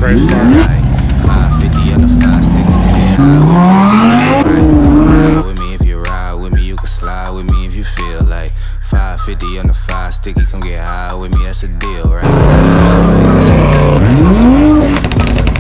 crazy car. Like 550 on the 5 stick, you can get high with me, it's a deal, right? Ride with me if you ride with me, you can slide with me if you feel like 550 on the 5 stick, you come get high with me, that's a deal, right? That's a deal, right? That's a deal, right? That's a deal.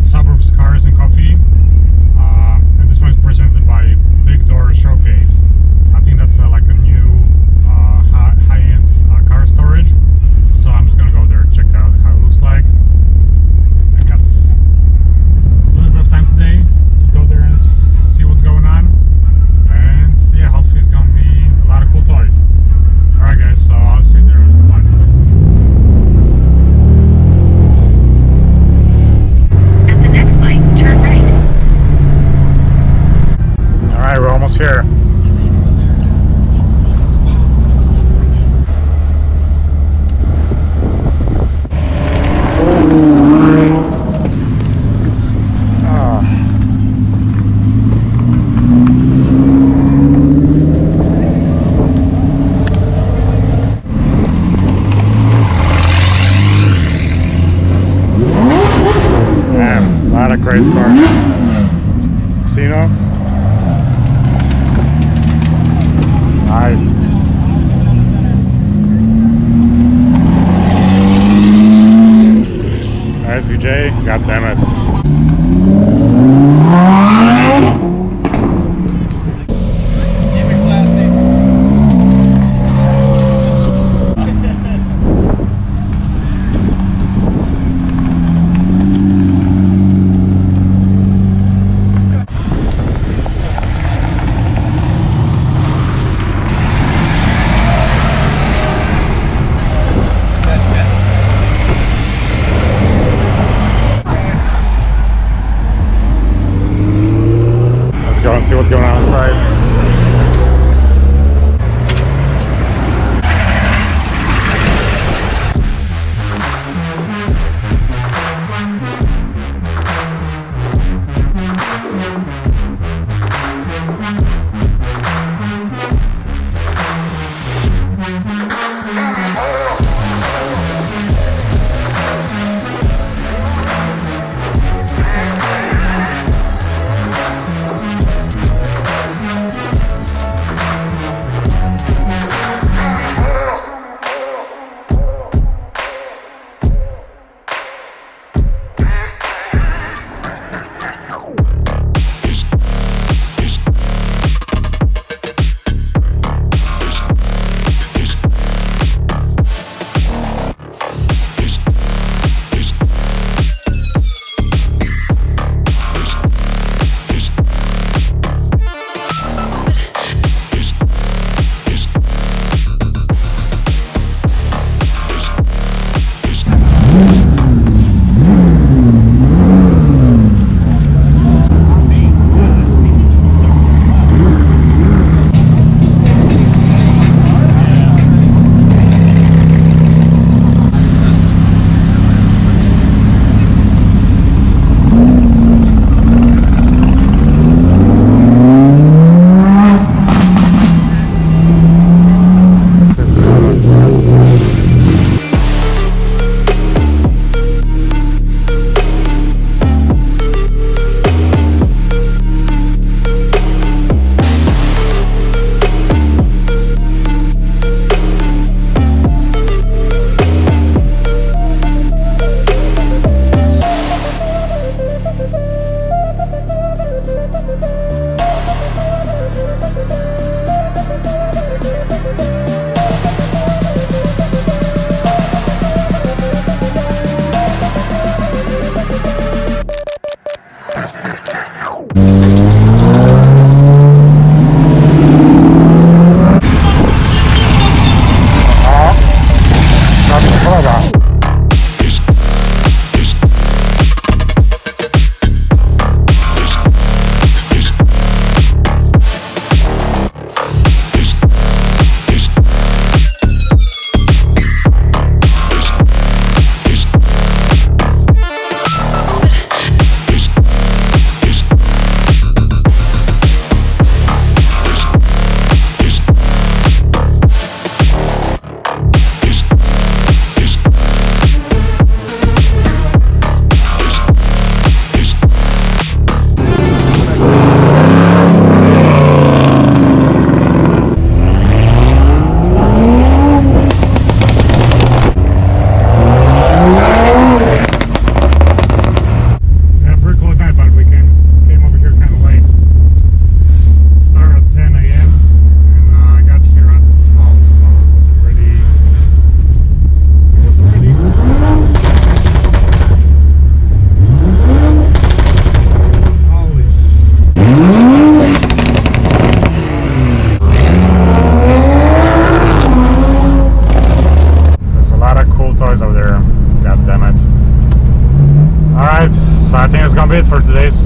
SUBURBS Cars and Coffee, and this one is presented by Big Door Showcase. I think that's like a new high-end car storage, so I'm just gonna go there and check out how it looks like. I got a little bit of time today to go there and see what's going on, and yeah, hopefully it's gonna be a lot of cool toys. Alright guys, so I'll see you there in the spot. Turn right. Alright, we're almost here. Man, a lot of crazy cars. Casino. Nice. Nice VJ. God damn it. Go and see what's going on inside.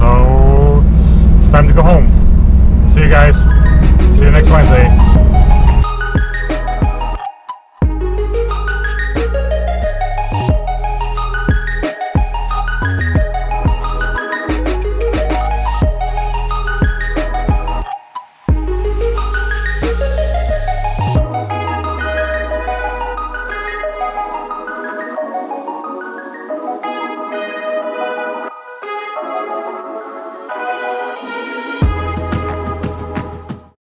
So it's time to go home. See you guys. See you next Wednesday.